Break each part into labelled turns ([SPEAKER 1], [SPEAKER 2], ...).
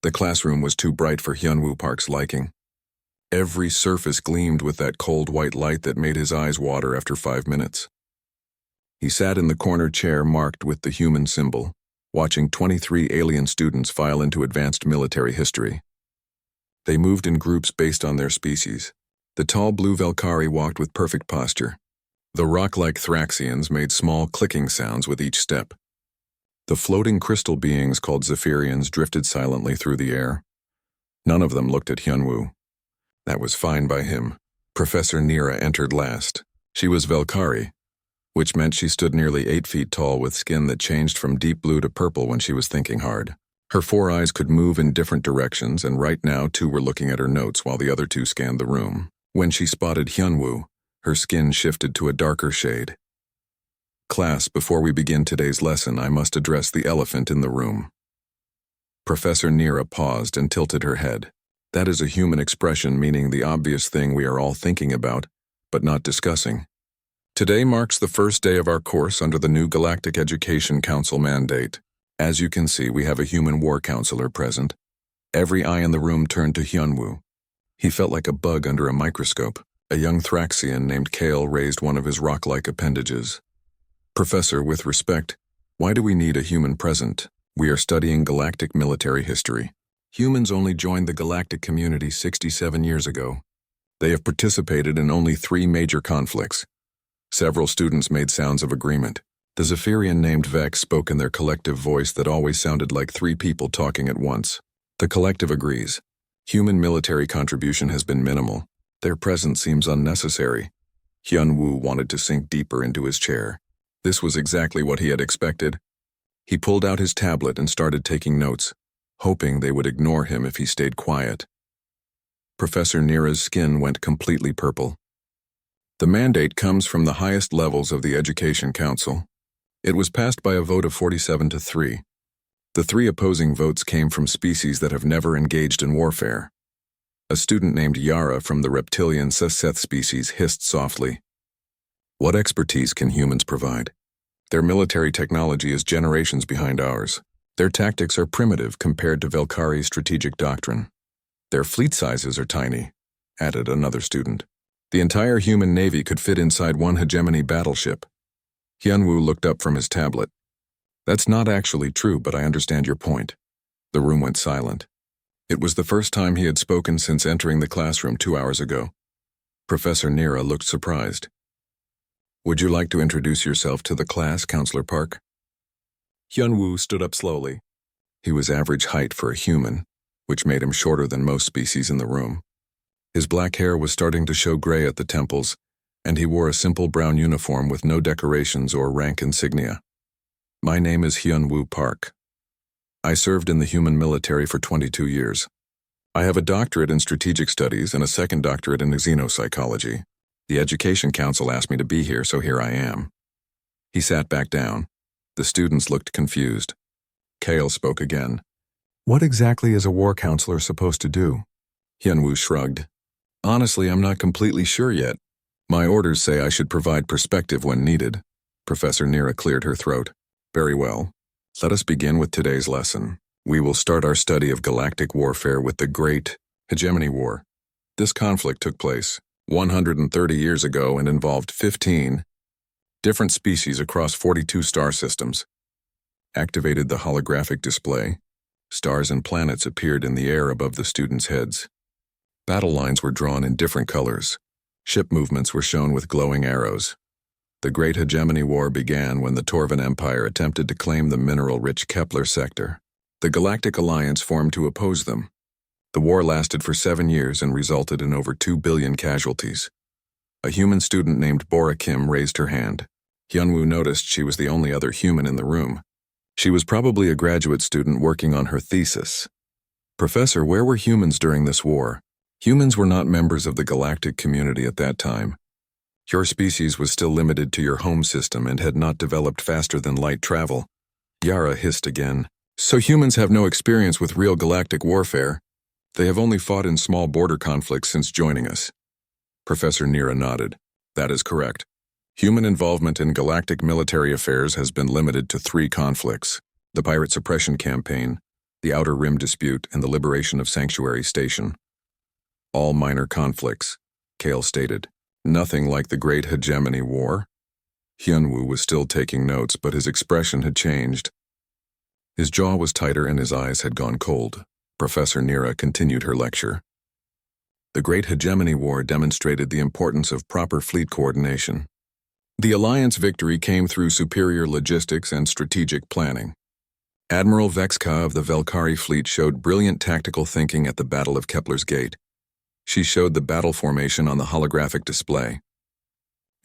[SPEAKER 1] The classroom was too bright for Hyunwoo Park's liking. Every surface gleamed with that cold white light that made his eyes water after 5 minutes. He sat in the corner chair marked with the human symbol, watching 23 alien students file into advanced military history. They moved in groups based on their species. The tall blue Valkyrie walked with perfect posture. The rock-like Thraxians made small clicking sounds with each step. The floating crystal beings called Zephyrians drifted silently through the air. None of them looked at Hyunwoo. That was fine by him. Professor Nira entered last. She was Valkyrie, which meant she stood nearly 8 feet tall with skin that changed from deep blue to purple when she was thinking hard. Her 4 eyes could move in different directions, and right now 2 were looking at her notes while the other 2 scanned the room. When she spotted Hyunwoo, her skin shifted to a darker shade. Class, before we begin today's lesson, I must address the elephant in the room. Professor Nira paused and tilted her head. That is a human expression meaning the obvious thing we are all thinking about, but not discussing. Today marks the first day of our course under the new Galactic Education Council mandate. As you can see, we have a human war counselor present. Every eye in the room turned to Hyunwoo. He felt like a bug under a microscope. A young Thraxian named Kale raised one of his rock-like appendages. Professor, with respect, why do we need a human present? We are studying galactic military history. Humans only joined the galactic community 67 years ago. They have participated in only 3 major conflicts. Several students made sounds of agreement. The Zephyrian named Vex spoke in their collective voice that always sounded like 3 people talking at once. The collective agrees. Human military contribution has been minimal. Their presence seems unnecessary. Hyunwoo wanted to sink deeper into his chair. This was exactly what he had expected. He pulled out his tablet and started taking notes, hoping they would ignore him if he stayed quiet. Professor Nira's skin went completely purple. The mandate comes from the highest levels of the Education Council. It was passed by a vote of 47 to 3. The 3 opposing votes came from species that have never engaged in warfare. A student named Yara from the reptilian Seseth species hissed softly. What expertise can humans provide? Their military technology is generations behind ours. Their tactics are primitive compared to Valkyrie's strategic doctrine. Their fleet sizes are tiny, added another student. The entire human navy could fit inside one hegemony battleship. Hyunwoo looked up from his tablet. That's not actually true, but I understand your point. The room went silent. It was the first time he had spoken since entering the classroom 2 hours ago. Professor Nira looked surprised. Would you like to introduce yourself to the class, Counselor Park? Hyunwoo stood up slowly. He was average height for a human, which made him shorter than most species in the room. His black hair was starting to show gray at the temples, and he wore a simple brown uniform with no decorations or rank insignia. My name is Hyunwoo Park. I served in the human military for 22 years. I have a doctorate in strategic studies and a second doctorate in xenopsychology. The Education Council asked me to be here, so here I am. He sat back down. The students looked confused. Kale spoke again. What exactly is a war counselor supposed to do? Hyunwoo shrugged. Honestly, I'm not completely sure yet. My orders say I should provide perspective when needed. Professor Nira cleared her throat. Very well. Let us begin with today's lesson. We will start our study of galactic warfare with the Great Hegemony War. This conflict took place 130 years ago and involved 15 different species across 42 star systems. Activated the holographic display. Stars and planets appeared in the air above the students' heads. Battle lines were drawn in different colors. Ship movements were shown with glowing arrows. The Great Hegemony War began when the Torvan Empire attempted to claim the mineral-rich Kepler sector. The Galactic Alliance formed to oppose them. The war lasted for 7 years and resulted in over 2 billion casualties. A human student named Bora Kim raised her hand. Hyunwoo noticed she was the only other human in the room. She was probably a graduate student working on her thesis. Professor, where were humans during this war? Humans were not members of the galactic community at that time. Your species was still limited to your home system and had not developed faster than light travel. Yara hissed again. So humans have no experience with real galactic warfare. They have only fought in small border conflicts since joining us. Professor Nira nodded. That is correct. Human involvement in galactic military affairs has been limited to 3 conflicts: the Pirate Suppression Campaign, the Outer Rim dispute, and the liberation of Sanctuary Station. All minor conflicts, Kale stated. Nothing like the Great Hegemony War. Hyunwoo was still taking notes, but his expression had changed. His jaw was tighter and his eyes had gone cold. Professor Nira continued her lecture. The Great Hegemony War demonstrated the importance of proper fleet coordination. The Alliance victory came through superior logistics and strategic planning. Admiral Vexka of the Velkari fleet showed brilliant tactical thinking at the Battle of Kepler's Gate. She showed the battle formation on the holographic display.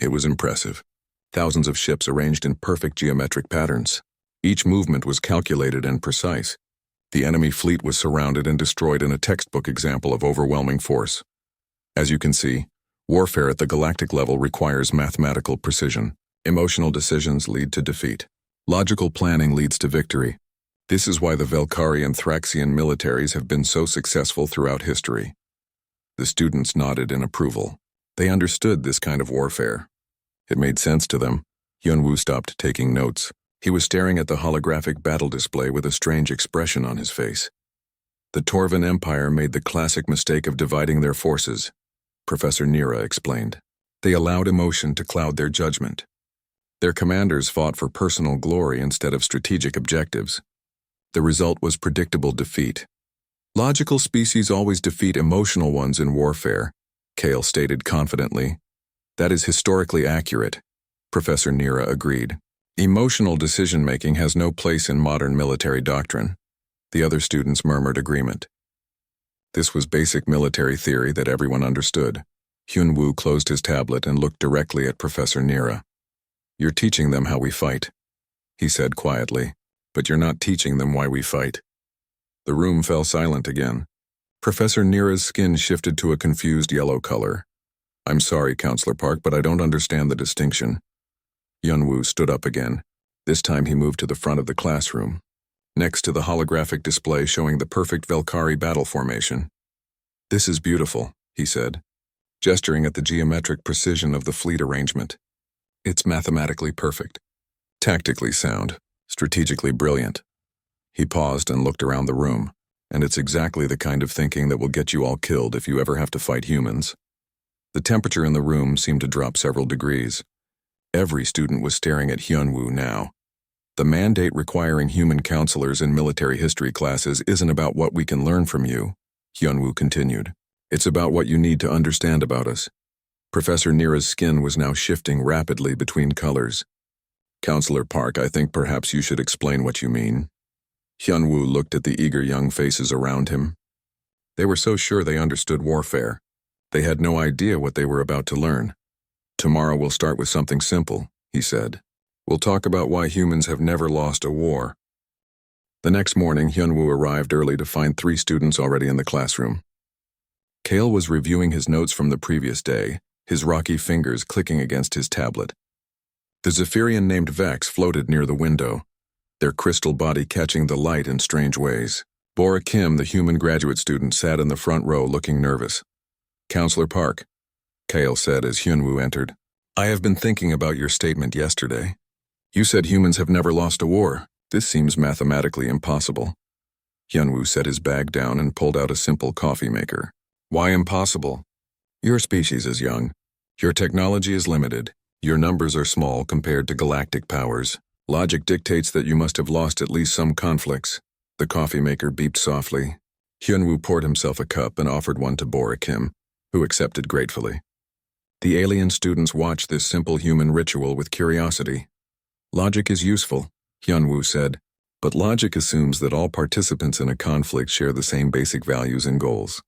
[SPEAKER 1] It was impressive. Thousands of ships arranged in perfect geometric patterns. Each movement was calculated and precise. The enemy fleet was surrounded and destroyed in a textbook example of overwhelming force. As you can see, warfare at the galactic level requires mathematical precision. Emotional decisions lead to defeat. Logical planning leads to victory. This is why the Velkari and Thraxian militaries have been so successful throughout history. The students nodded in approval. They understood this kind of warfare. It made sense to them. Hyunwoo stopped taking notes. He was staring at the holographic battle display with a strange expression on his face. The Torvan Empire made the classic mistake of dividing their forces, Professor Nira explained. They allowed emotion to cloud their judgment. Their commanders fought for personal glory instead of strategic objectives. The result was predictable defeat. Logical species always defeat emotional ones in warfare, Kale stated confidently. That is historically accurate, Professor Nira agreed. Emotional decision-making has no place in modern military doctrine. The other students murmured agreement. This was basic military theory that everyone understood. Hyunwoo closed his tablet and looked directly at Professor Nira. You're teaching them how we fight, he said quietly, but you're not teaching them why we fight. The room fell silent again. Professor Nira's skin shifted to a confused yellow color. I'm sorry, Counselor Park, but I don't understand the distinction. Hyunwoo stood up again. This time he moved to the front of the classroom, next to the holographic display showing the perfect Velkari battle formation. This is beautiful, he said, gesturing at the geometric precision of the fleet arrangement. It's mathematically perfect, tactically sound, strategically brilliant. He paused and looked around the room, and it's exactly the kind of thinking that will get you all killed if you ever have to fight humans. The temperature in the room seemed to drop several degrees. Every student was staring at Hyunwoo now. The mandate requiring human counselors in military history classes isn't about what we can learn from you, Hyunwoo continued. It's about what you need to understand about us. Professor Nira's skin was now shifting rapidly between colors. Counselor Park, I think perhaps you should explain what you mean. Hyunwoo looked at the eager young faces around him. They were so sure they understood warfare. They had no idea what they were about to learn. Tomorrow we'll start with something simple, he said. We'll talk about why humans have never lost a war. The next morning, Hyunwoo arrived early to find 3 students already in the classroom. Kale was reviewing his notes from the previous day, his rocky fingers clicking against his tablet. The Zephyrian named Vex floated near the window, their crystal body catching the light in strange ways. Bora Kim, the human graduate student, sat in the front row looking nervous. Counselor Park, Kale said as Hyunwoo entered. I have been thinking about your statement yesterday. You said humans have never lost a war. This seems mathematically impossible. Hyunwoo set his bag down and pulled out a simple coffee maker. Why impossible? Your species is young. Your technology is limited. Your numbers are small compared to galactic powers. Logic dictates that you must have lost at least some conflicts. The coffee maker beeped softly. Hyunwoo poured himself a cup and offered one to Bora Kim, who accepted gratefully. The alien students watched this simple human ritual with curiosity. Logic is useful, Hyunwoo said, but logic assumes that all participants in a conflict share the same basic values and goals.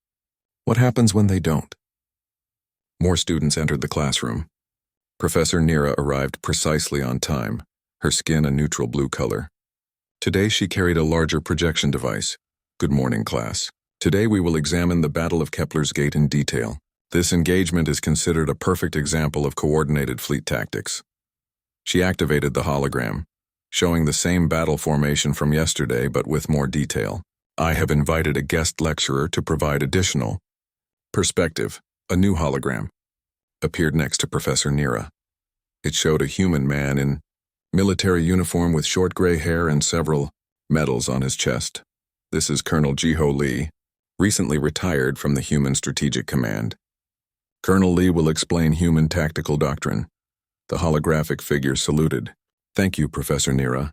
[SPEAKER 1] What happens when they don't? More students entered the classroom. Professor Nira arrived precisely on time, her skin a neutral blue color. Today she carried a larger projection device. Good morning, class. Today we will examine the Battle of Kepler's Gate in detail. This engagement is considered a perfect example of coordinated fleet tactics. She activated the hologram, showing the same battle formation from yesterday but with more detail. I have invited a guest lecturer to provide additional perspective. A new hologram appeared next to Professor Nira. It showed a human man in military uniform with short gray hair and several medals on his chest. This is Colonel Jiho Lee, recently retired from the Human Strategic Command. Colonel Lee will explain human tactical doctrine. The holographic figure saluted. Thank you, Professor Nira.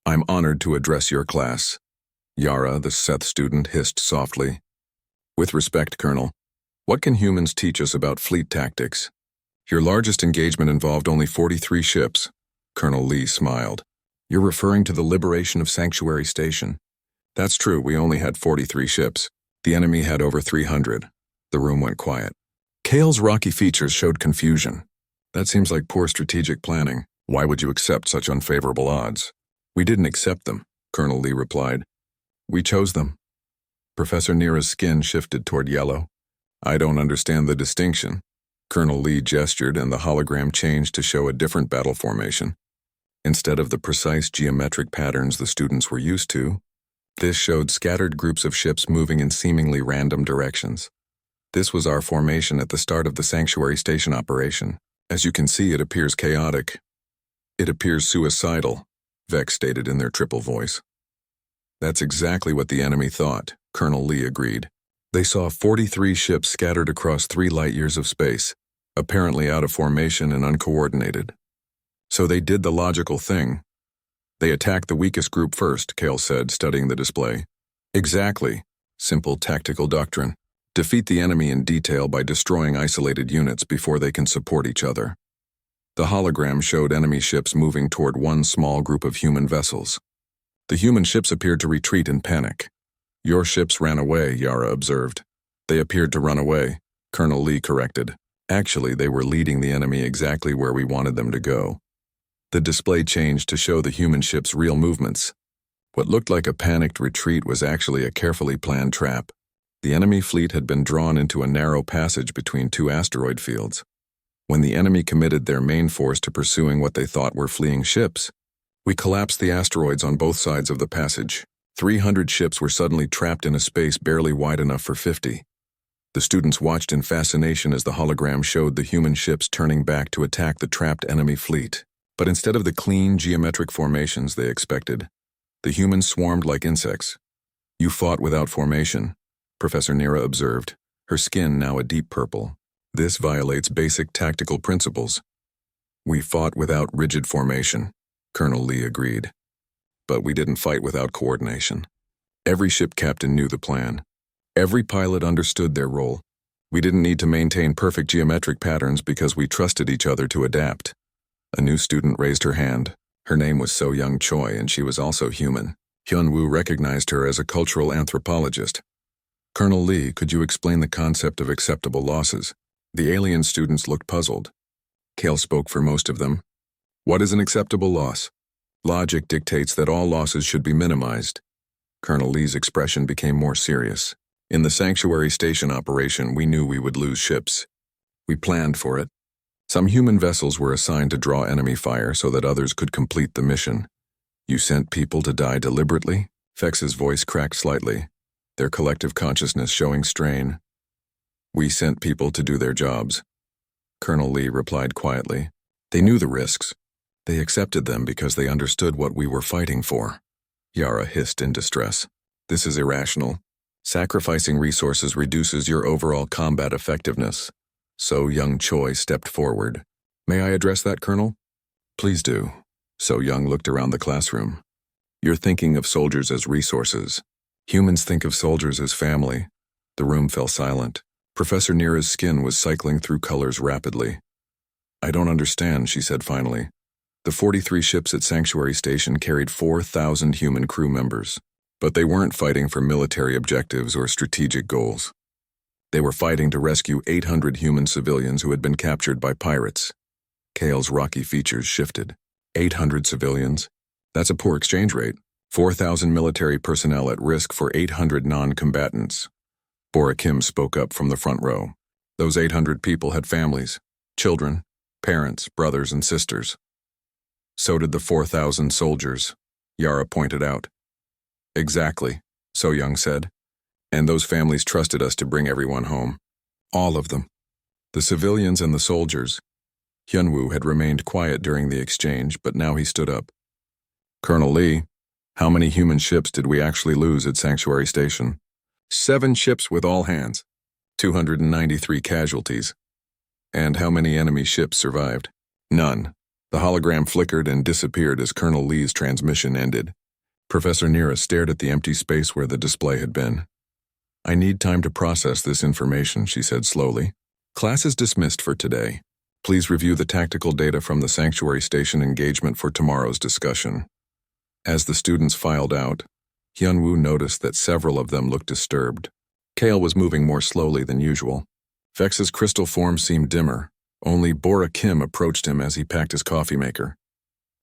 [SPEAKER 1] I'm honored to address your class. Yara, the Seth student, hissed softly. With respect, Colonel, what can humans teach us about fleet tactics? Your largest engagement involved only 43 ships. Colonel Lee smiled. You're referring to the liberation of Sanctuary Station. That's true, we only had 43 ships. The enemy had over 300. The room went quiet. Kale's rocky features showed confusion. That seems like poor strategic planning. Why would you accept such unfavorable odds? We didn't accept them, Colonel Lee replied. We chose them. Professor Nira's skin shifted toward yellow. I don't understand the distinction. Colonel Lee gestured and the hologram changed to show a different battle formation. Instead of the precise geometric patterns the students were used to, this showed scattered groups of ships moving in seemingly random directions. This was our formation at the start of the Sanctuary Station operation. As you can see, it appears chaotic. It appears suicidal, Vex stated in their triple voice. That's exactly what the enemy thought, Colonel Lee agreed. They saw 43 ships scattered across 3 light-years of space, apparently out of formation and uncoordinated. So they did the logical thing. They attacked the weakest group first, Kale said, studying the display. Exactly. Simple tactical doctrine. Defeat the enemy in detail by destroying isolated units before they can support each other. The hologram showed enemy ships moving toward one small group of human vessels. The human ships appeared to retreat in panic. Your ships ran away, Yara observed. They appeared to run away, Colonel Lee corrected. Actually, they were leading the enemy exactly where we wanted them to go. The display changed to show the human ship's real movements. What looked like a panicked retreat was actually a carefully planned trap. The enemy fleet had been drawn into a narrow passage between 2 asteroid fields. When the enemy committed their main force to pursuing what they thought were fleeing ships, we collapsed the asteroids on both sides of the passage. 300 ships were suddenly trapped in a space barely wide enough for 50. The students watched in fascination as the hologram showed the human ships turning back to attack the trapped enemy fleet. But instead of the clean, geometric formations they expected, the humans swarmed like insects. You fought without formation, Professor Nira observed, her skin now a deep purple. This violates basic tactical principles. We fought without rigid formation, Colonel Lee agreed. But we didn't fight without coordination. Every ship captain knew the plan. Every pilot understood their role. We didn't need to maintain perfect geometric patterns because we trusted each other to adapt. A new student raised her hand. Her name was So Young Choi, and she was also human. Hyun-woo recognized her as a cultural anthropologist. Colonel Lee, could you explain the concept of acceptable losses? The alien students looked puzzled. Kale spoke for most of them. What is an acceptable loss? Logic dictates that all losses should be minimized. Colonel Lee's expression became more serious. In the Sanctuary Station operation, we knew we would lose ships. We planned for it. Some human vessels were assigned to draw enemy fire so that others could complete the mission. You sent people to die deliberately? Vex's voice cracked slightly, their collective consciousness showing strain. We sent people to do their jobs. Colonel Lee replied quietly. They knew the risks. They accepted them because they understood what we were fighting for. Yara hissed in distress. This is irrational. Sacrificing resources reduces your overall combat effectiveness. So Young Choi stepped forward. May I address that, Colonel? Please do. So Young looked around the classroom. You're thinking of soldiers as resources. Humans think of soldiers as family. The room fell silent. Professor Nira's skin was cycling through colors rapidly. I don't understand, she said finally. The 43 ships at Sanctuary Station carried 4,000 human crew members, but they weren't fighting for military objectives or strategic goals. They were fighting to rescue 800 human civilians who had been captured by pirates. Kale's rocky features shifted. 800 civilians? That's a poor exchange rate. 4,000 military personnel at risk for 800 non-combatants. Bora Kim spoke up from the front row. Those 800 people had families, children, parents, brothers, and sisters. So did the 4,000 soldiers, Yara pointed out. Exactly, So Young said. And those families trusted us to bring everyone home. All of them. The civilians and the soldiers. Hyun-woo had remained quiet during the exchange, but now he stood up. Colonel Lee, How many human ships did we actually lose at Sanctuary Station? 7 ships with all hands. 293 casualties. And how many enemy ships survived? None. The hologram flickered and disappeared as Colonel Lee's transmission ended. Professor Nira stared at the empty space where the display had been. I need time to process this information, she said slowly. Class is dismissed for today. Please review the tactical data from the Sanctuary Station engagement for tomorrow's discussion. As the students filed out, Hyunwoo noticed that several of them looked disturbed. Kale was moving more slowly than usual. Vex's crystal form seemed dimmer. Only Bora Kim approached him as he packed his coffee maker.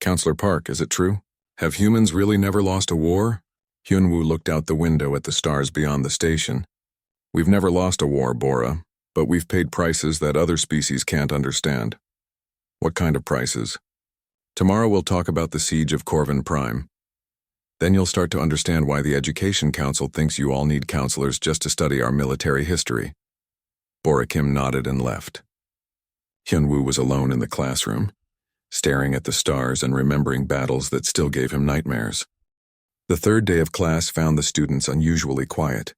[SPEAKER 1] Counselor Park, is it true? Have humans really never lost a war? Hyunwoo looked out the window at the stars beyond the station. We've never lost a war, Bora, but we've paid prices that other species can't understand. What kind of prices? Tomorrow we'll talk about the siege of Corvin Prime. Then you'll start to understand why the Education Council thinks you all need counselors just to study our military history. Bora Kim nodded and left. Hyunwoo was alone in the classroom, staring at the stars and remembering battles that still gave him nightmares. The third day of class found the students unusually quiet.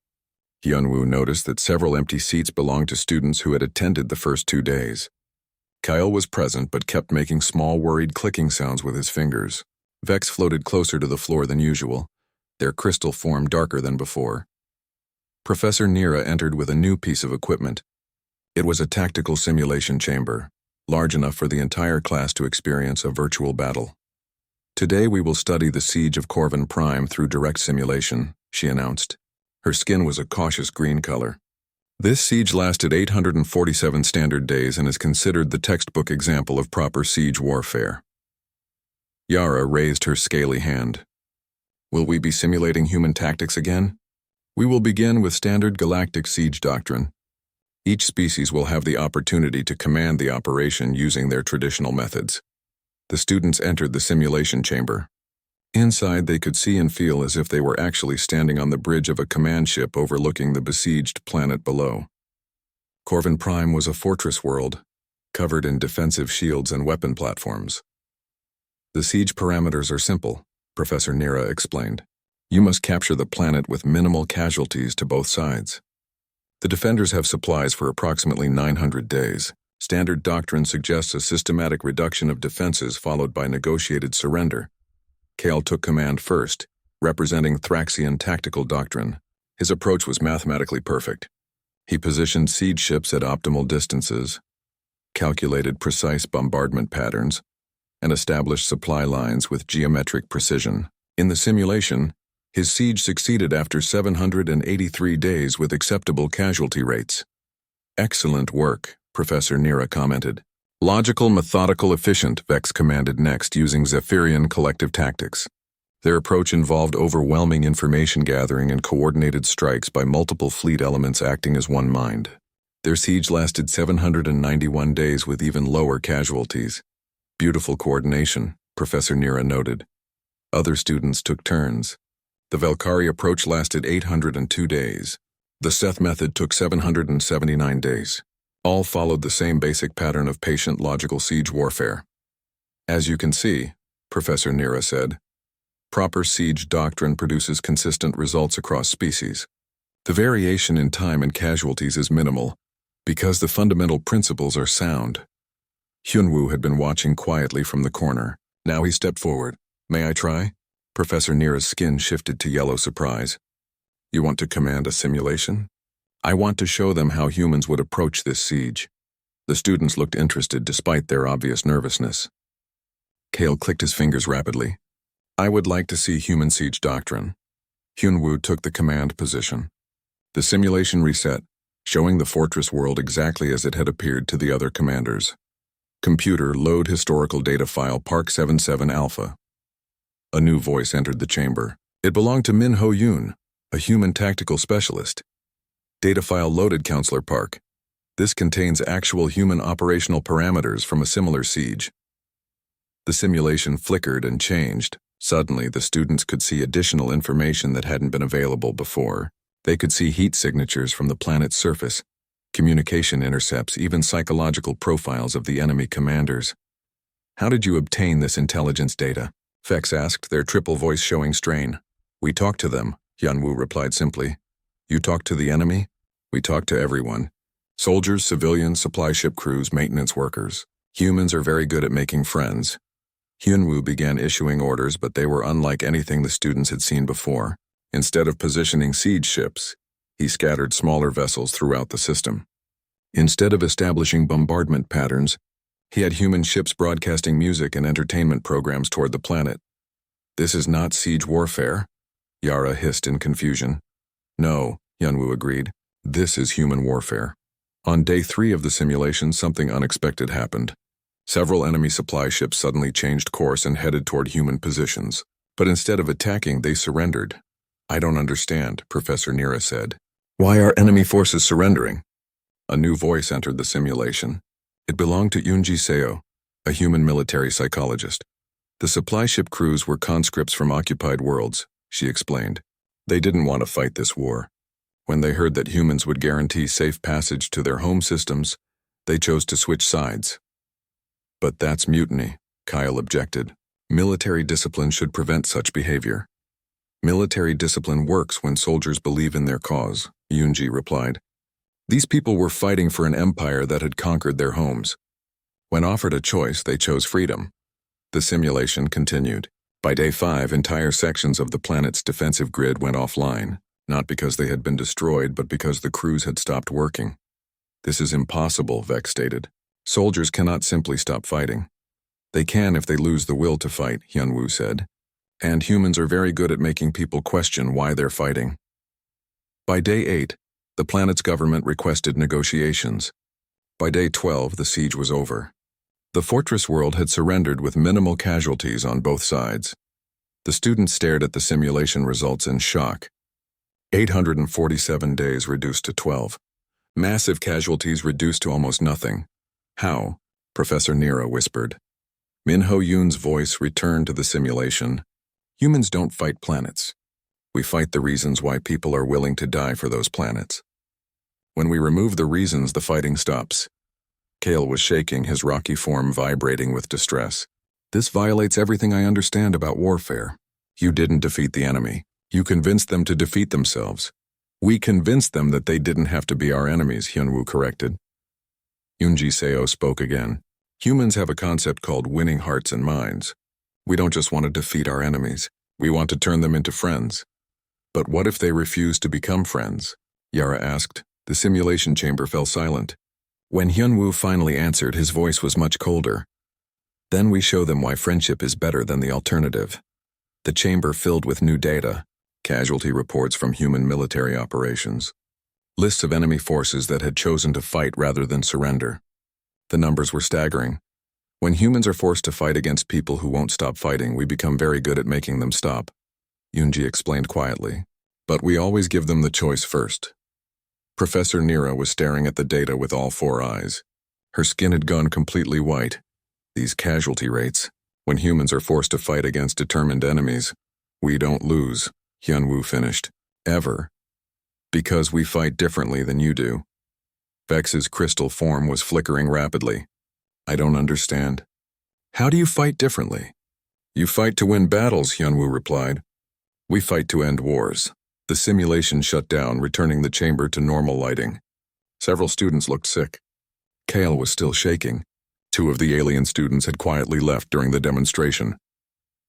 [SPEAKER 1] Hyunwoo noticed that several empty seats belonged to students who had attended the first 2 days. Kyle was present but kept making small, worried clicking sounds with his fingers. Vex floated closer to the floor than usual, their crystal form darker than before. Professor Nira entered with a new piece of equipment. It was a tactical simulation chamber, large enough for the entire class to experience a virtual battle. Today we will study the siege of Corvin Prime through direct simulation, she announced. Her skin was a cautious green color. This siege lasted 847 standard days and is considered the textbook example of proper siege warfare. Yara raised her scaly hand. Will we be simulating human tactics again? We will begin with standard galactic siege doctrine. Each species will have the opportunity to command the operation using their traditional methods. The students entered the simulation chamber. Inside, they could see and feel as if they were actually standing on the bridge of a command ship overlooking the besieged planet below. Corvin Prime was a fortress world, covered in defensive shields and weapon platforms. The siege parameters are simple, Professor Nira explained. You must capture the planet with minimal casualties to both sides. The defenders have supplies for approximately 900 days. Standard doctrine suggests a systematic reduction of defenses followed by negotiated surrender. Kale took command first, representing Thraxian tactical doctrine. His approach was mathematically perfect. He positioned siege ships at optimal distances, calculated precise bombardment patterns, and established supply lines with geometric precision. In the simulation, his siege succeeded after 783 days with acceptable casualty rates. Excellent work, Professor Nira commented. Logical, methodical, efficient, Vex commanded next using Zephyrian collective tactics. Their approach involved overwhelming information gathering and coordinated strikes by multiple fleet elements acting as one mind. Their siege lasted 791 days with even lower casualties. Beautiful coordination, Professor Nira noted. Other students took turns. The Valkyrie approach lasted 802 days. The Seth method took 779 days. All followed the same basic pattern of patient logical siege warfare. As you can see, Professor Nira said, proper siege doctrine produces consistent results across species. The variation in time and casualties is minimal because the fundamental principles are sound. Hyunwoo had been watching quietly from the corner. Now he stepped forward. May I try? Professor Nira's skin shifted to yellow surprise. You want to command a simulation? I want to show them how humans would approach this siege. The students looked interested despite their obvious nervousness. Kale clicked his fingers rapidly. I would like to see human siege doctrine. Hyunwoo took the command position. The simulation reset, showing the fortress world exactly as it had appeared to the other commanders. Computer, load historical data file Park 77 Alpha. A new voice entered the chamber. It belonged to Min Ho Yoon, a human tactical specialist. Data file loaded, Counselor Park. This contains actual human operational parameters from a similar siege. The simulation flickered and changed. Suddenly, the students could see additional information that hadn't been available before. They could see heat signatures from the planet's surface, communication intercepts, even psychological profiles of the enemy commanders. How did you obtain this intelligence data? Vex asked, their triple voice showing strain. We talked to them, Hyunwoo replied simply. You talked to the enemy? We talked to everyone. Soldiers, civilians, supply ship crews, maintenance workers. Humans are very good at making friends. Hyunwoo began issuing orders, but they were unlike anything the students had seen before. Instead of positioning siege ships, he scattered smaller vessels throughout the system. Instead of establishing bombardment patterns, he had human ships broadcasting music and entertainment programs toward the planet. This is not siege warfare, Yara hissed in confusion. No, Hyunwoo agreed. This is human warfare. On day 3 of the simulation, something unexpected happened. Several enemy supply ships suddenly changed course and headed toward human positions. But instead of attacking, they surrendered. I don't understand, Professor Nira said. Why are enemy forces surrendering? A new voice entered the simulation. It belonged to Yoonji Seo, a human military psychologist. The supply ship crews were conscripts from occupied worlds, she explained. They didn't want to fight this war. When they heard that humans would guarantee safe passage to their home systems, they chose to switch sides. But that's mutiny, Kyle objected. Military discipline should prevent such behavior. Military discipline works when soldiers believe in their cause, Yoonji replied. These people were fighting for an empire that had conquered their homes. When offered a choice, they chose freedom. The simulation continued. By day 5, entire sections of the planet's defensive grid went offline, not because they had been destroyed, but because the crews had stopped working. This is impossible, Vex stated. Soldiers cannot simply stop fighting. They can if they lose the will to fight, Hyunwoo said. And humans are very good at making people question why they're fighting. By day 8, the planet's government requested negotiations. By day 12, the siege was over. The fortress world had surrendered with minimal casualties on both sides. The students stared at the simulation results in shock. 847 days reduced to 12. Massive casualties reduced to almost nothing. How? Professor Nira whispered. Min Ho Yoon's voice returned to the simulation. Humans don't fight planets. We fight the reasons why people are willing to die for those planets. When we remove the reasons, the fighting stops. Kale was shaking, his rocky form vibrating with distress. This violates everything I understand about warfare. You didn't defeat the enemy. You convinced them to defeat themselves. We convinced them that they didn't have to be our enemies, Hyunwoo corrected. Yoonji Seo spoke again. Humans have a concept called winning hearts and minds. We don't just want to defeat our enemies. We want to turn them into friends. But what if they refuse to become friends? Yara asked. The simulation chamber fell silent. When Hyunwoo finally answered, his voice was much colder. Then we show them why friendship is better than the alternative. The chamber filled with new data, casualty reports from human military operations, lists of enemy forces that had chosen to fight rather than surrender. The numbers were staggering. When humans are forced to fight against people who won't stop fighting, we become very good at making them stop, Yoonji explained quietly. But we always give them the choice first. Professor Nira was staring at the data with all 4 eyes. Her skin had gone completely white. These casualty rates, when humans are forced to fight against determined enemies, we don't lose, Hyunwoo finished. Ever. Because we fight differently than you do. Vex's crystal form was flickering rapidly. I don't understand. How do you fight differently? You fight to win battles, Hyunwoo replied. We fight to end wars. The simulation shut down, returning the chamber to normal lighting. Several students looked sick. Kale was still shaking. 2 of the alien students had quietly left during the demonstration.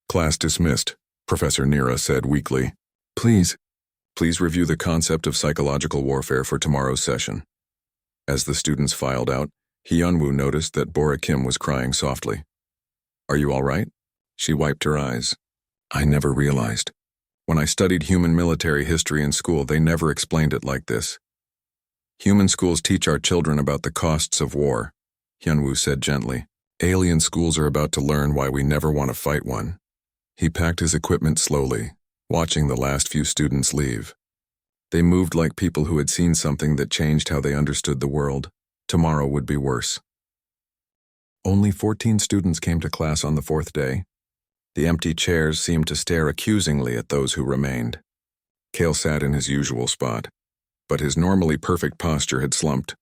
[SPEAKER 1] Class dismissed, Professor Nira said weakly. Please review the concept of psychological warfare for tomorrow's session. As the students filed out, Hyunwoo noticed that Bora Kim was crying softly. Are you all right? She wiped her eyes. I never realized. When I studied human military history in school, they never explained it like this. Human schools teach our children about the costs of war, Hyunwoo said gently. Alien schools are about to learn why we never want to fight one. He packed his equipment slowly, watching the last few students leave. They moved like people who had seen something that changed how they understood the world. Tomorrow would be worse. Only 14 students came to class on the 4th day. The empty chairs seemed to stare accusingly at those who remained. Kale sat in his usual spot, but his normally perfect posture had slumped.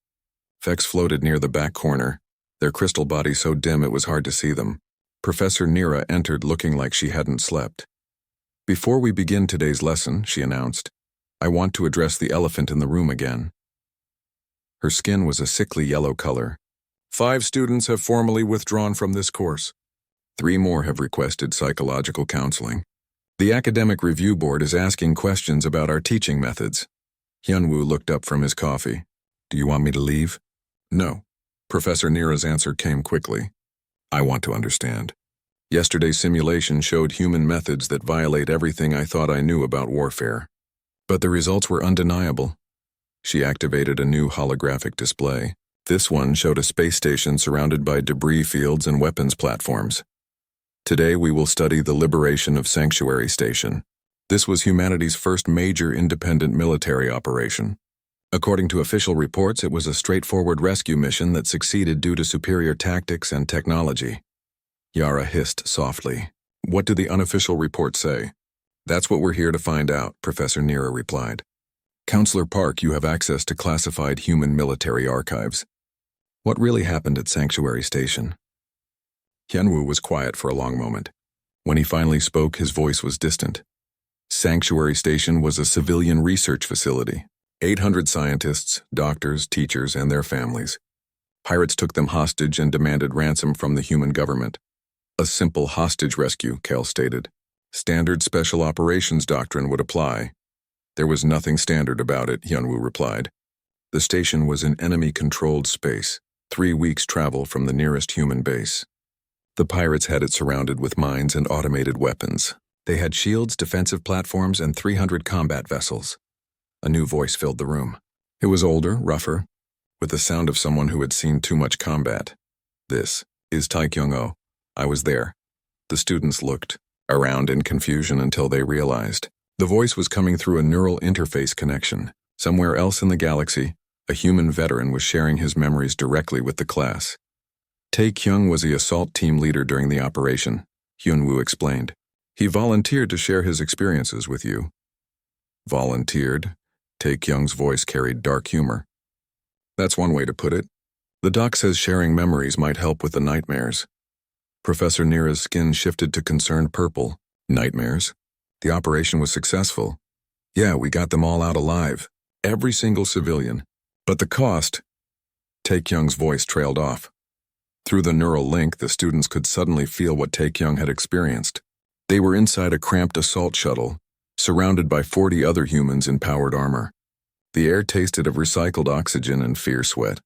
[SPEAKER 1] Vex floated near the back corner, their crystal bodies so dim it was hard to see them. Professor Nira entered looking like she hadn't slept. "Before we begin today's lesson," she announced, "I want to address the elephant in the room again." Her skin was a sickly yellow color. "5 students have formally withdrawn from this course. 3 more have requested psychological counseling. The Academic Review Board is asking questions about our teaching methods." Hyunwoo looked up from his coffee. "Do you want me to leave?" "No." Professor Nira's answer came quickly. "I want to understand. Yesterday's simulation showed human methods that violate everything I thought I knew about warfare. But the results were undeniable." She activated a new holographic display. This one showed a space station surrounded by debris fields and weapons platforms. "Today we will study the liberation of Sanctuary Station. This was humanity's first major independent military operation. According to official reports, it was a straightforward rescue mission that succeeded due to superior tactics and technology." Yara hissed softly. "What do the unofficial reports say?" "That's what we're here to find out," Professor Nira replied. "Counselor Park, you have access to classified human military archives. What really happened at Sanctuary Station?" Hyunwoo was quiet for a long moment. When he finally spoke, his voice was distant. Sanctuary Station was a civilian research facility. 800 scientists, doctors, teachers, and their families. Pirates took them hostage and demanded ransom from the human government. "A simple hostage rescue," Kale stated. "Standard special operations doctrine would apply." "There was nothing standard about it," Hyunwoo replied. "The station was an enemy-controlled space, 3 weeks' travel from the nearest human base. The pirates had it surrounded with mines and automated weapons. They had shields, defensive platforms, and 300 combat vessels." A new voice filled the room. It was older, rougher, with the sound of someone who had seen too much combat. "This is Taekyung-oh. I was there." The students looked around in confusion until they realized. The voice was coming through a neural interface connection. Somewhere else in the galaxy, a human veteran was sharing his memories directly with the class. "Taekyung was the assault team leader during the operation," Hyunwoo explained. "He volunteered to share his experiences with you." "Volunteered?" Taekyung's voice carried dark humor. "That's one way to put it. The doc says sharing memories might help with the nightmares." Professor Nira's skin shifted to concerned purple. "Nightmares? The operation was successful. Yeah, we got them all out alive. Every single civilian. But the cost..." Taekyung's voice trailed off. Through the neural link, the students could suddenly feel what Taekyung had experienced. They were inside a cramped assault shuttle, surrounded by 40 other humans in powered armor. The air tasted of recycled oxygen and fear sweat.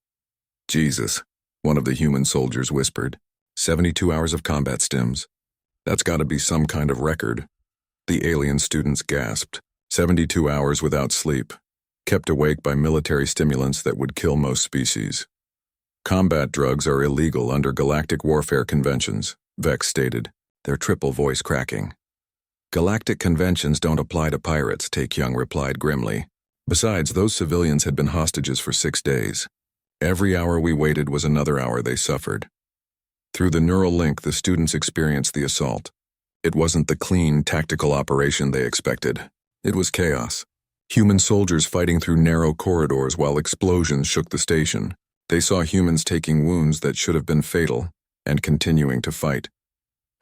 [SPEAKER 1] "Jesus," one of the human soldiers whispered. 72 hours of combat stims. That's gotta be some kind of record." The alien students gasped. 72 hours without sleep, kept awake by military stimulants that would kill most species. "Combat drugs are illegal under galactic warfare conventions," Vex stated, their triple voice cracking. "Galactic conventions don't apply to pirates," Taekyung replied grimly. "Besides, those civilians had been hostages for 6 days. Every hour we waited was another hour they suffered." Through the neural link, the students experienced the assault. It wasn't the clean, tactical operation they expected. It was chaos. Human soldiers fighting through narrow corridors while explosions shook the station. They saw humans taking wounds that should have been fatal and continuing to fight.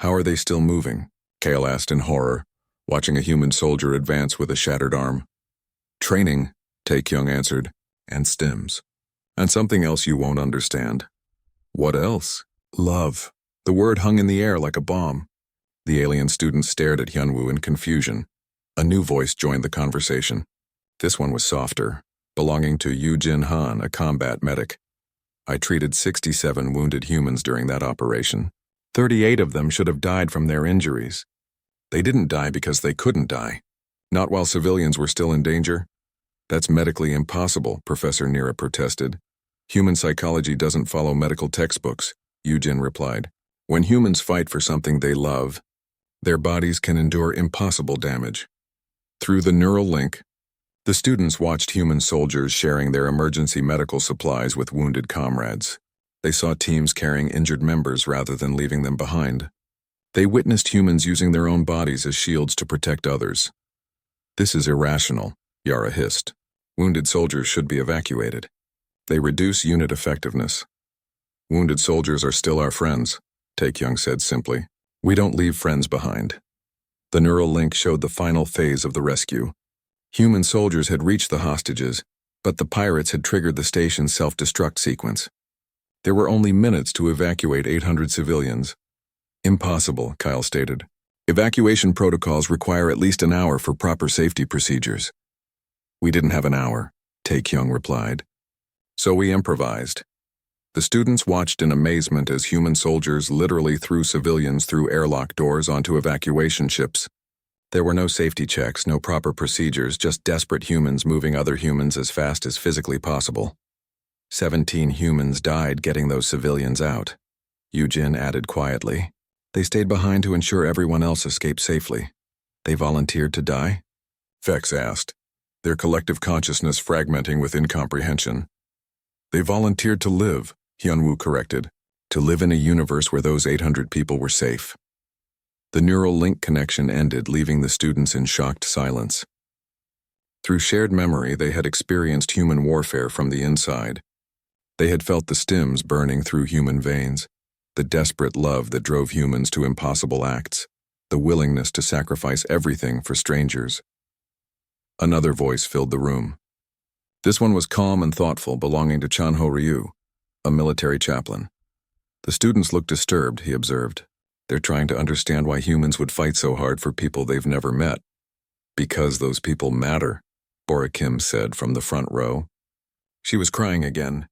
[SPEAKER 1] "How are they still moving?" Kale asked in horror, watching a human soldier advance with a shattered arm. "Training," Taekyung answered, "and stims. And something else you won't understand." "What else?" "Love." The word hung in the air like a bomb. The alien students stared at Hyunwoo in confusion. A new voice joined the conversation. This one was softer, belonging to Yoo-Jin Han, a combat medic. "I treated 67 wounded humans during that operation. 38 of them should have died from their injuries. They didn't die because they couldn't die. Not while civilians were still in danger. That's medically impossible," Professor Nira protested. "Human psychology doesn't follow medical textbooks," Yoo-Jin replied. "When humans fight for something they love, their bodies can endure impossible damage." Through the neural link, the students watched human soldiers sharing their emergency medical supplies with wounded comrades. They saw teams carrying injured members rather than leaving them behind. They witnessed humans using their own bodies as shields to protect others. "This is irrational," Yara hissed. "Wounded soldiers should be evacuated. They reduce unit effectiveness." "Wounded soldiers are still our friends," Taekyung said simply. We don't leave friends behind. The neural link showed the final phase of the rescue. Human soldiers had reached the hostages, but the pirates had triggered the station's self-destruct sequence. There were only minutes to evacuate 800 civilians. Impossible, Kyle stated. Evacuation protocols require at least an hour for proper safety procedures. We didn't have an hour, Taekyung replied. So we improvised. The students watched in amazement as human soldiers literally threw civilians through airlock doors onto evacuation ships. There were no safety checks, no proper procedures, just desperate humans moving other humans as fast as physically possible. 17 humans died getting those civilians out. Yujin added quietly. They stayed behind to ensure everyone else escaped safely. They volunteered to die? Vex asked, their collective consciousness fragmenting with incomprehension. They volunteered to live, Hyunwoo corrected, to live in a universe where those 800 people were safe. The neural link connection ended, leaving the students in shocked silence. Through shared memory, they had experienced human warfare from the inside. They had felt the stims burning through human veins, the desperate love that drove humans to impossible acts, the willingness to sacrifice everything for strangers. Another voice filled the room. This one was calm and thoughtful, belonging to Chanho Ryu, a military chaplain. The students looked disturbed, he observed. They're trying to understand why humans would fight so hard for people they've never met. Because those people matter, Bora Kim said from the front row. She was crying again.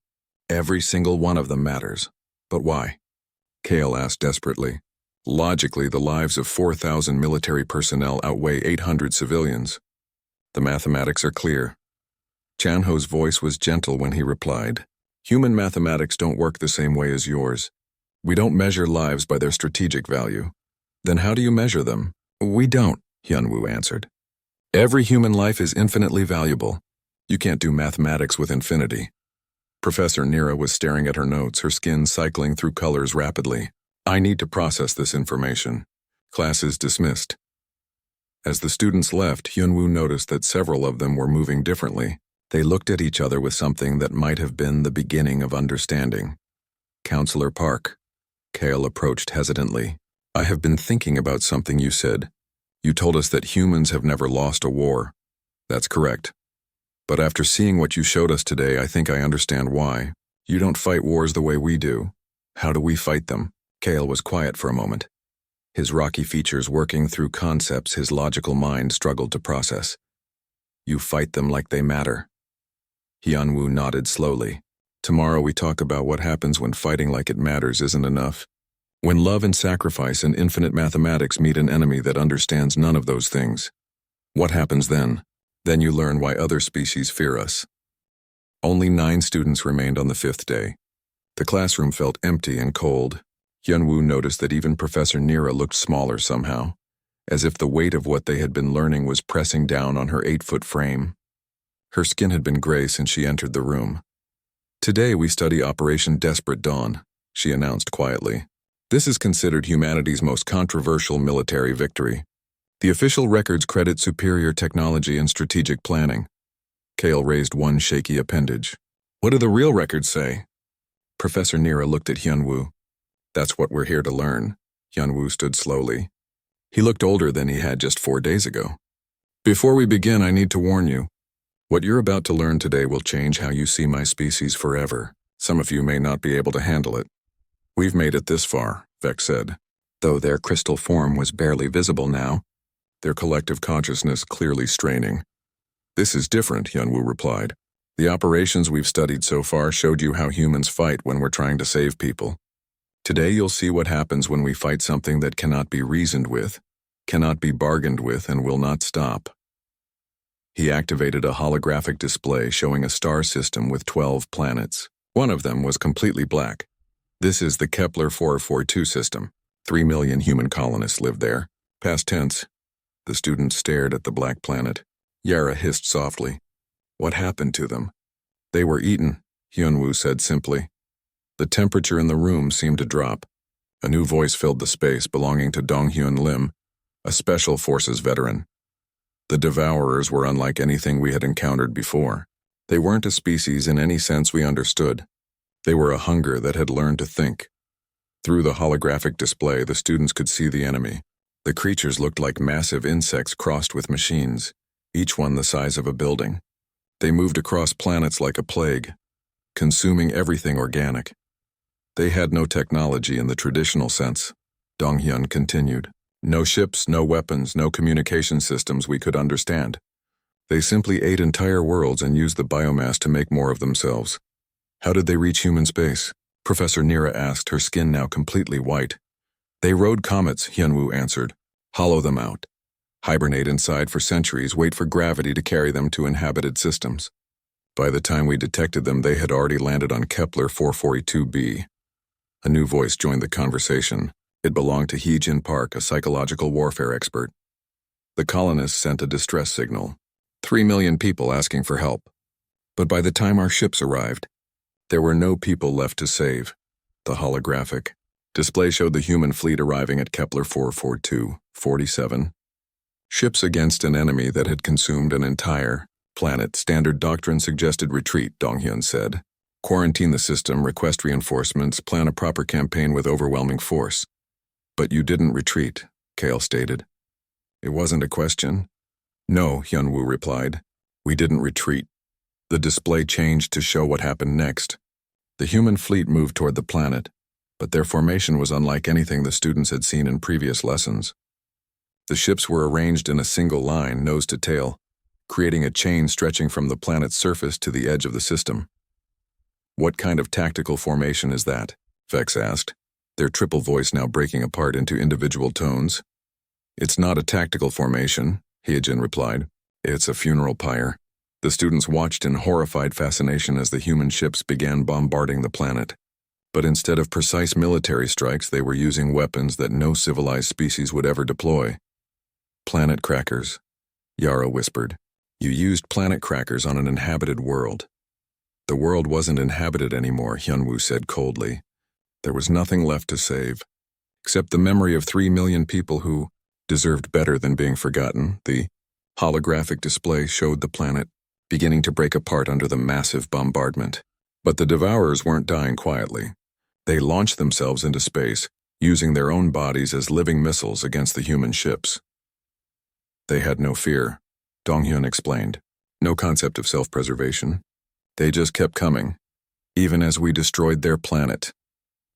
[SPEAKER 1] Every single one of them matters. But why? Kale asked desperately. Logically, the lives of 4,000 military personnel outweigh 800 civilians. The mathematics are clear. Chanho's voice was gentle when he replied. Human mathematics don't work the same way as yours. We don't measure lives by their strategic value. Then how do you measure them? We don't, Hyunwoo answered. Every human life is infinitely valuable. You can't do mathematics with infinity. Professor Nira was staring at her notes, her skin cycling through colors rapidly. I need to process this information. Class is dismissed. As the students left, Hyunwoo noticed that several of them were moving differently. They looked at each other with something that might have been the beginning of understanding. Counselor Park. Kale approached hesitantly. I have been thinking about something you said. You told us that humans have never lost a war. That's correct. But after seeing what you showed us today, I think I understand why. You don't fight wars the way we do. How do we fight them? Kale was quiet for a moment. His rocky features working through concepts his logical mind struggled to process. You fight them like they matter. Hyunwoo nodded slowly. Tomorrow we talk about what happens when fighting like it matters isn't enough. When love and sacrifice and infinite mathematics meet an enemy that understands none of those things. What happens then? Then you learn why other species fear us. Only 9 students remained on the 5th day. The classroom felt empty and cold. Hyunwoo noticed that even Professor Nira looked smaller somehow, as if the weight of what they had been learning was pressing down on her 8-foot frame. Her skin had been gray since she entered the room. Today we study Operation Desperate Dawn, she announced quietly. This is considered humanity's most controversial military victory. The official records credit superior technology and strategic planning. Kale raised one shaky appendage. What do the real records say? Professor Nira looked at Hyunwoo. That's what we're here to learn. Hyunwoo stood slowly. He looked older than he had just 4 days ago. Before we begin, I need to warn you. What you're about to learn today will change how you see my species forever. Some of you may not be able to handle it. We've made it this far, Vex said. Though their crystal form was barely visible now, their collective consciousness clearly straining. This is different, Hyunwoo replied. The operations we've studied so far showed you how humans fight when we're trying to save people. Today you'll see what happens when we fight something that cannot be reasoned with, cannot be bargained with, and will not stop. He activated a holographic display showing a star system with 12 planets. One of them was completely black. This is the Kepler 442 system. 3 million human colonists live there. Past tense. The student stared at the black planet. Yara hissed softly. What happened to them? They were eaten, Hyunwoo said simply. The temperature in the room seemed to drop. A new voice filled the space belonging to Donghyun Lim, a Special Forces veteran. The Devourers were unlike anything we had encountered before. They weren't a species in any sense we understood. They were a hunger that had learned to think. Through the holographic display, the students could see the enemy. The creatures looked like massive insects crossed with machines, each one the size of a building. They moved across planets like a plague, consuming everything organic. They had no technology in the traditional sense, Donghyun continued. No ships, no weapons, no communication systems we could understand. They simply ate entire worlds and used the biomass to make more of themselves. How did they reach human space? Professor Nira asked, her skin now completely white. They rode comets, Hyunwoo answered. Hollow them out. Hibernate inside for centuries, wait for gravity to carry them to inhabited systems. By the time we detected them, they had already landed on Kepler 442b. A new voice joined the conversation. It belonged to Hee-Jin Park, a psychological warfare expert. The colonists sent a distress signal. 3 million people asking for help. But by the time our ships arrived, there were no people left to save. The holographic display showed the human fleet arriving at Kepler 442-47. Ships against an enemy that had consumed an entire planet. Standard doctrine suggested retreat, Donghyun said. Quarantine the system, request reinforcements, plan a proper campaign with overwhelming force. But you didn't retreat, Kale stated. It wasn't a question. No, Hyunwoo replied. We didn't retreat. The display changed to show what happened next. The human fleet moved toward the planet, but their formation was unlike anything the students had seen in previous lessons. The ships were arranged in a single line, nose to tail, creating a chain stretching from the planet's surface to the edge of the system. What kind of tactical formation is that? Vex asked, their triple voice now breaking apart into individual tones. It's not a tactical formation, Hyejin replied. It's a funeral pyre. The students watched in horrified fascination as the human ships began bombarding the planet. But instead of precise military strikes, they were using weapons that no civilized species would ever deploy. Planet crackers, Yara whispered. You used planet crackers on an inhabited world. The world wasn't inhabited anymore, Hyunwoo said coldly. There was nothing left to save, except the memory of 3 million people who deserved better than being forgotten. The holographic display showed the planet beginning to break apart under the massive bombardment. But the Devourers weren't dying quietly. They launched themselves into space, using their own bodies as living missiles against the human ships. They had no fear, Donghyun explained. No concept of self-preservation. They just kept coming, even as we destroyed their planet.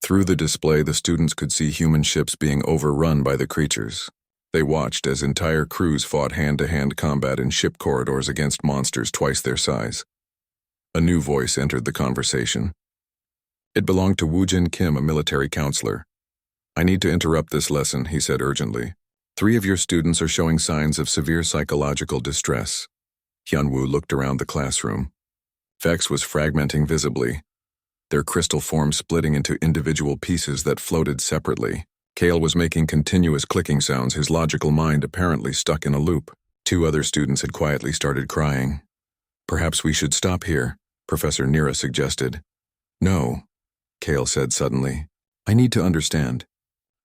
[SPEAKER 1] Through the display, the students could see human ships being overrun by the creatures. They watched as entire crews fought hand-to-hand combat in ship corridors against monsters twice their size. A new voice entered the conversation. It belonged to Woojin Kim, a military counselor. I need to interrupt this lesson, he said urgently. 3 of your students are showing signs of severe psychological distress. Hyunwoo looked around the classroom. Vex was fragmenting visibly, their crystal forms splitting into individual pieces that floated separately. Kale was making continuous clicking sounds, his logical mind apparently stuck in a loop. 2 other students had quietly started crying. Perhaps we should stop here, Professor Nira suggested. No, Kale said suddenly. I need to understand.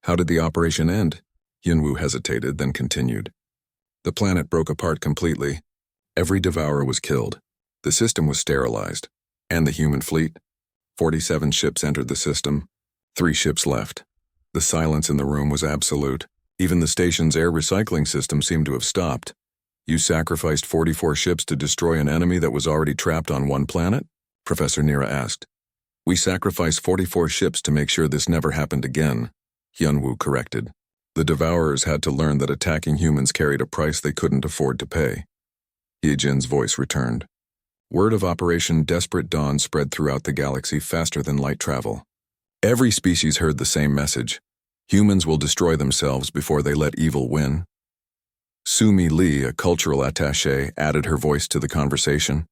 [SPEAKER 1] How did the operation end? Hyunwoo hesitated, then continued. The planet broke apart completely. Every devourer was killed. The system was sterilized. And the human fleet. 47 ships entered the system. 3 ships left. The silence in the room was absolute. Even the station's air recycling system seemed to have stopped. You sacrificed 44 ships to destroy an enemy that was already trapped on one planet? Professor Nira asked. We sacrificed 44 ships to make sure this never happened again, Hyunwoo corrected. The Devourers had to learn that attacking humans carried a price they couldn't afford to pay. Hyejin's voice returned. Word of Operation Desperate Dawn spread throughout the galaxy faster than light travel. Every species heard the same message. Humans will destroy themselves before they let evil win. Sumi Lee, a cultural attaché, added her voice to the conversation.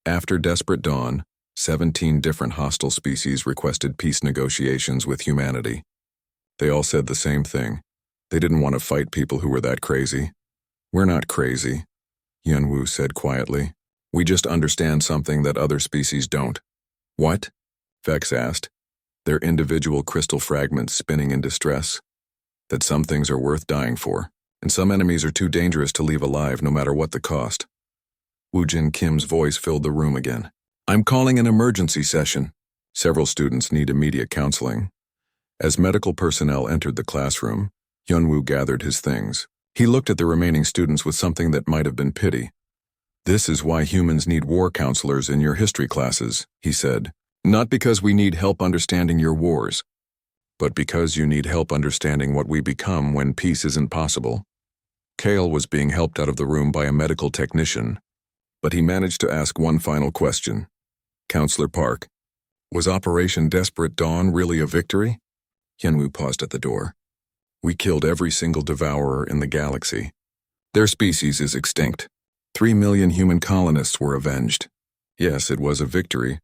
[SPEAKER 1] After Desperate Dawn, 17 different hostile species requested peace negotiations with humanity. They all said the same thing. They didn't want to fight people who were that crazy. We're not crazy, Hyunwoo said quietly. We just understand something that other species don't. What? Vex asked, their individual crystal fragments spinning in distress. That some things are worth dying for, and some enemies are too dangerous to leave alive no matter what the cost. Woojin Kim's voice filled the room again. I'm calling an emergency session. Several students need immediate counseling. As medical personnel entered the classroom, Hyunwoo gathered his things. He looked at the remaining students with something that might have been pity. "This is why humans need war counselors in your history classes," he said. "Not because we need help understanding your wars, but because you need help understanding what we become when peace isn't possible." Kale was being helped out of the room by a medical technician, but he managed to ask one final question. "Counselor Park, was Operation Desperate Dawn really a victory?" Hyunwoo paused at the door. "We killed every single devourer in the galaxy. Their species is extinct. 3 million human colonists were avenged. Yes, it was a victory.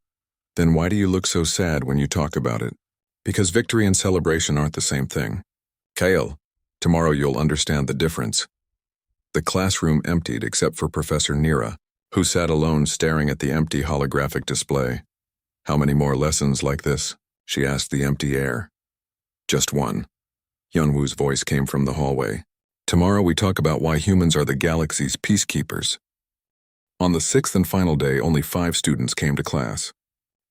[SPEAKER 1] Then why do you look so sad when you talk about it? Because victory and celebration aren't the same thing. Kale, tomorrow you'll understand the difference." The classroom emptied except for Professor Nira, who sat alone staring at the empty holographic display. "How many more lessons like this?" she asked the empty air. "Just one." Hyunwoo's voice came from the hallway. "Tomorrow we talk about why humans are the galaxy's peacekeepers." On the sixth and final day, only 5 students came to class.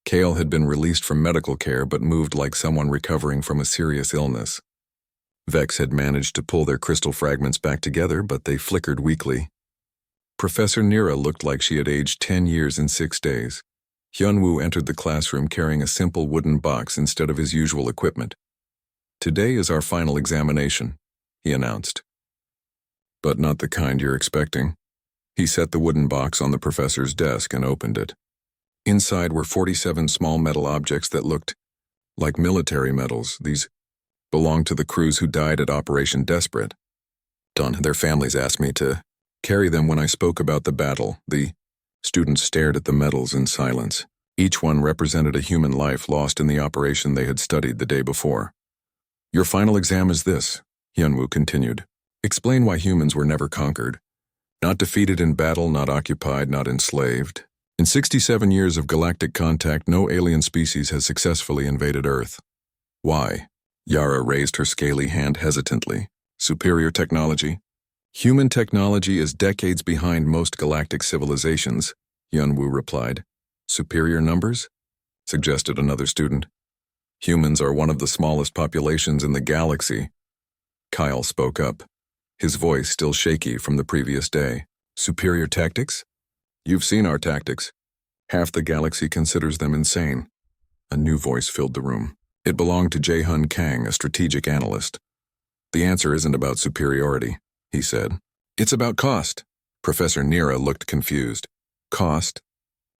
[SPEAKER 1] Kale had been released from medical care but moved like someone recovering from a serious illness. Vex had managed to pull their crystal fragments back together, but they flickered weakly. Professor Nira looked like she had aged 10 years in 6 days. Hyunwoo entered the classroom carrying a simple wooden box instead of his usual equipment. "Today is our final examination," he announced. "But not the kind you're expecting." He set the wooden box on the professor's desk and opened it. Inside were 47 small metal objects that looked like military medals. These belonged to the crews who died at Operation Desperate Dawn. Their families asked me to carry them when I spoke about the battle. The students stared at the medals in silence. Each one represented a human life lost in the operation they had studied the day before. "Your final exam is this," Hyunwoo continued. "Explain why humans were never conquered. Not defeated in battle, not occupied, not enslaved. In 67 years of galactic contact, no alien species has successfully invaded Earth. Why?" Yara raised her scaly hand hesitantly. "Superior technology. Human technology is decades behind most galactic civilizations," Hyunwoo replied. "Superior numbers?" suggested another student. "Humans are one of the smallest populations in the galaxy." Kyle spoke up, his voice still shaky from the previous day. "Superior tactics? You've seen our tactics. Half the galaxy considers them insane." A new voice filled the room. It belonged to Jae-hun Kang, a strategic analyst. "The answer isn't about superiority," he said. "It's about cost." Professor Nira looked confused. "Cost?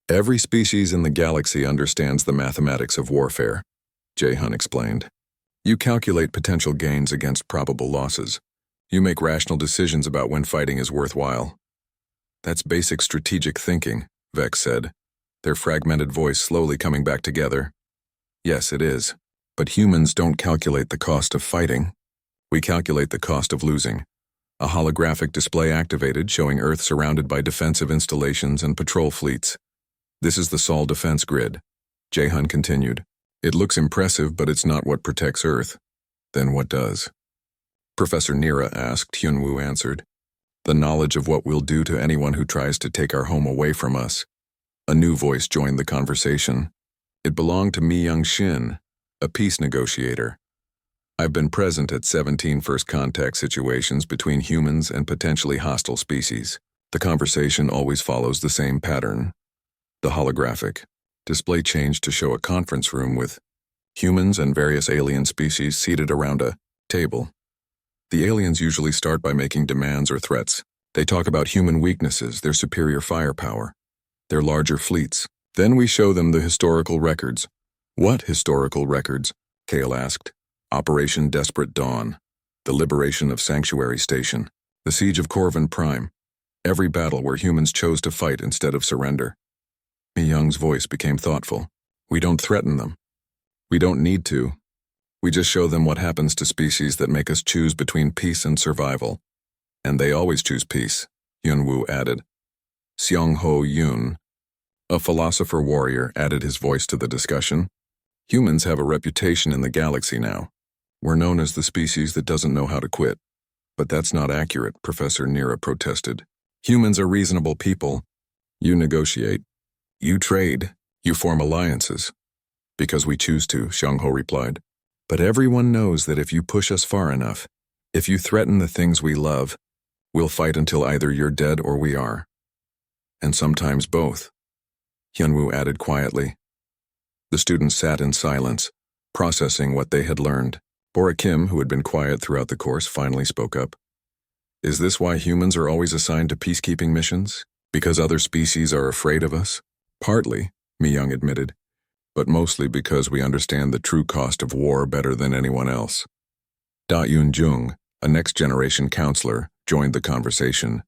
[SPEAKER 1] Every species in the galaxy understands the mathematics of warfare," Jae-hun explained. "You calculate potential gains against probable losses. You make rational decisions about when fighting is worthwhile." "That's basic strategic thinking," Vex said, their fragmented voice slowly coming back together. "Yes, it is. But humans don't calculate the cost of fighting. We calculate the cost of losing." A holographic display activated, showing Earth surrounded by defensive installations and patrol fleets. "This is the Sol defense grid," Jae-hun continued. "It looks impressive, but it's not what protects Earth." "Then what does?" Professor Nira asked. Hyunwoo answered. "The knowledge of what we'll do to anyone who tries to take our home away from us." A new voice joined the conversation. It belonged to Mi Young-shin, a peace negotiator. "I've been present at 17 first contact situations between humans and potentially hostile species. The conversation always follows the same pattern." The holographic display changed to show a conference room with humans and various alien species seated around a table. The aliens usually start by making demands or threats. They talk about human weaknesses, their superior firepower, their larger fleets. Then we show them the historical records. "What historical records?" Kale asked. "Operation Desperate Dawn, the liberation of Sanctuary Station, the siege of Corvin Prime, every battle where humans chose to fight instead of surrender." Mi Young's voice became thoughtful. "We don't threaten them. We don't need to. We just show them what happens to species that make us choose between peace and survival. And they always choose peace," Hyunwoo added. Seong-ho Yoon, a philosopher warrior, added his voice to the discussion. "Humans have a reputation in the galaxy now. We're known as the species that doesn't know how to quit." "But that's not accurate," Professor Nira protested. "Humans are reasonable people. You negotiate. You trade. You form alliances." "Because we choose to," Seong-ho replied. But everyone knows that if you push us far enough, if you threaten the things we love, we'll fight until either you're dead or we are. And sometimes both, Hyunwoo added quietly. The students sat in silence, processing what they had learned. Bora Kim, who had been quiet throughout the course, finally spoke up. Is this why humans are always assigned to peacekeeping missions? Because other species are afraid of us? Partly, Mi-young admitted, but mostly because we understand the true cost of war better than anyone else. Da Yoon-jung, a next-generation counselor, joined the conversation.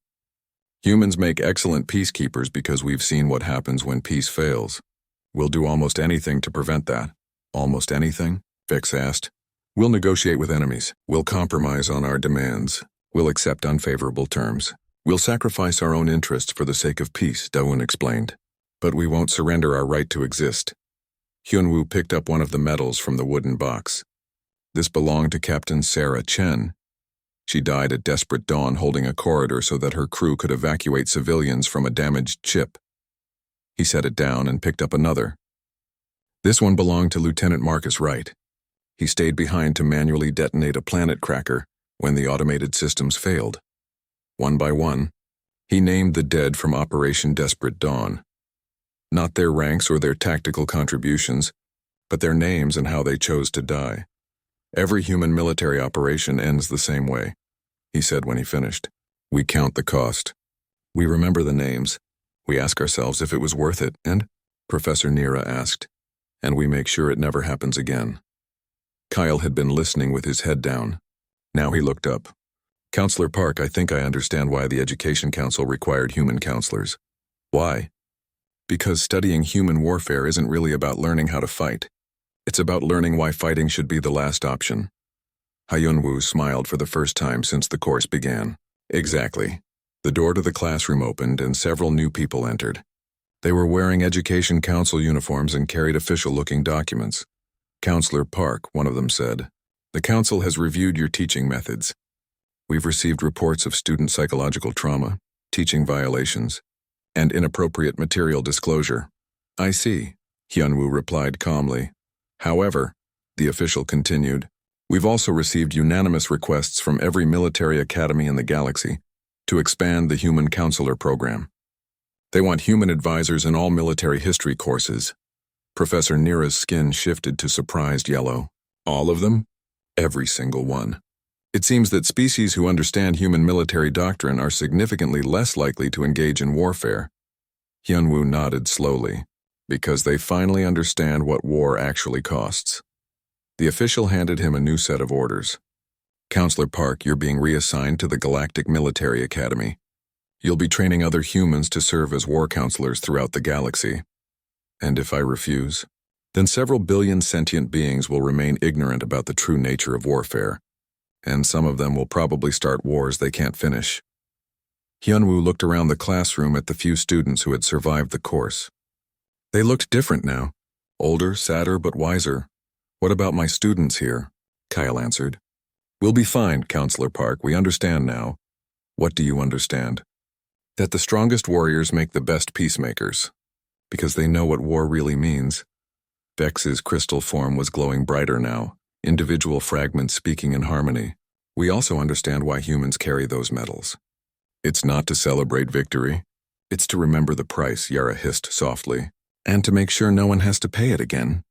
[SPEAKER 1] Humans make excellent peacekeepers because we've seen what happens when peace fails. We'll do almost anything to prevent that. Almost anything? Vex asked. We'll negotiate with enemies. We'll compromise on our demands. We'll accept unfavorable terms. We'll sacrifice our own interests for the sake of peace, Dawoon explained. But we won't surrender our right to exist. Hyunwoo picked up one of the medals from the wooden box. This belonged to Captain Sarah Chen. She died at desperate dawn holding a corridor so that her crew could evacuate civilians from a damaged ship. He set it down and picked up another. This one belonged to Lieutenant Marcus Wright. He stayed behind to manually detonate a planet cracker when the automated systems failed. One by one, he named the dead from Operation Desperate Dawn. Not their ranks or their tactical contributions, but their names and how they chose to die. Every human military operation ends the same way, he said when he finished. We count the cost. We remember the names. We ask ourselves if it was worth it, and, Professor Nira asked, and we make sure it never happens again. Kyle had been listening with his head down. Now he looked up. Counselor Park, I think I understand why the Education Council required human counselors. Why? Because studying human warfare isn't really about learning how to fight. It's about learning why fighting should be the last option. Hyunwoo smiled for the first time since the course began. Exactly. The door to the classroom opened and several new people entered. They were wearing Education Council uniforms and carried official-looking documents. Counselor Park, one of them said, the council has reviewed your teaching methods. We've received reports of student psychological trauma, teaching violations, and inappropriate material disclosure. I see, Hyunwoo replied calmly. However, the official continued, we've also received unanimous requests from every military academy in the galaxy to expand the Human Counselor program. They want human advisors in all military history courses. Professor Nira's skin shifted to surprised yellow. All of them? Every single one. It seems that species who understand human military doctrine are significantly less likely to engage in warfare. Hyunwoo nodded slowly, because they finally understand what war actually costs. The official handed him a new set of orders. Counselor Park, you're being reassigned to the Galactic Military Academy. You'll be training other humans to serve as war counselors throughout the galaxy. And if I refuse, then several billion sentient beings will remain ignorant about the true nature of warfare, and some of them will probably start wars they can't finish. Hyunwoo looked around the classroom at the few students who had survived the course. They looked different now, older, sadder, but wiser. What about my students here? Kyle answered. We'll be fine, Counselor Park, we understand now. What do you understand? That the strongest warriors make the best peacemakers, because they know what war really means. Vex's crystal form was glowing brighter now, individual fragments speaking in harmony. We also understand why humans carry those medals. It's not to celebrate victory. It's to remember the price, Yara hissed softly, and to make sure no one has to pay it again.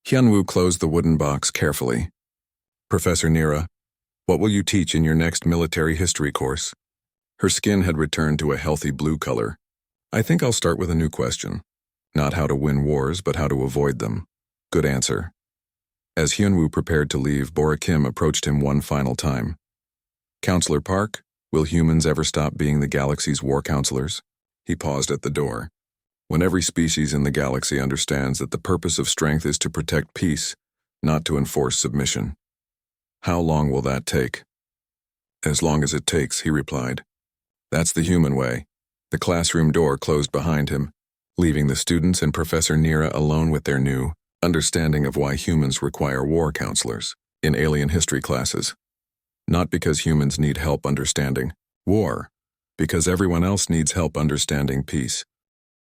[SPEAKER 1] Hyunwoo closed the wooden box carefully. Professor Nira, what will you teach in your next military history course? Her skin had returned to a healthy blue color. I think I'll start with a new question. Not how to win wars, but how to avoid them. Good answer. As Hyunwoo prepared to leave, Bora Kim approached him one final time. Counselor Park, will humans ever stop being the galaxy's war counselors? He paused at the door. When every species in the galaxy understands that the purpose of strength is to protect peace, not to enforce submission. How long will that take? As long as it takes, he replied. That's the human way. The classroom door closed behind him, leaving the students and Professor Nira alone with their new understanding of why humans require war counselors in alien history classes. Not because humans need help understanding war, because everyone else needs help understanding peace.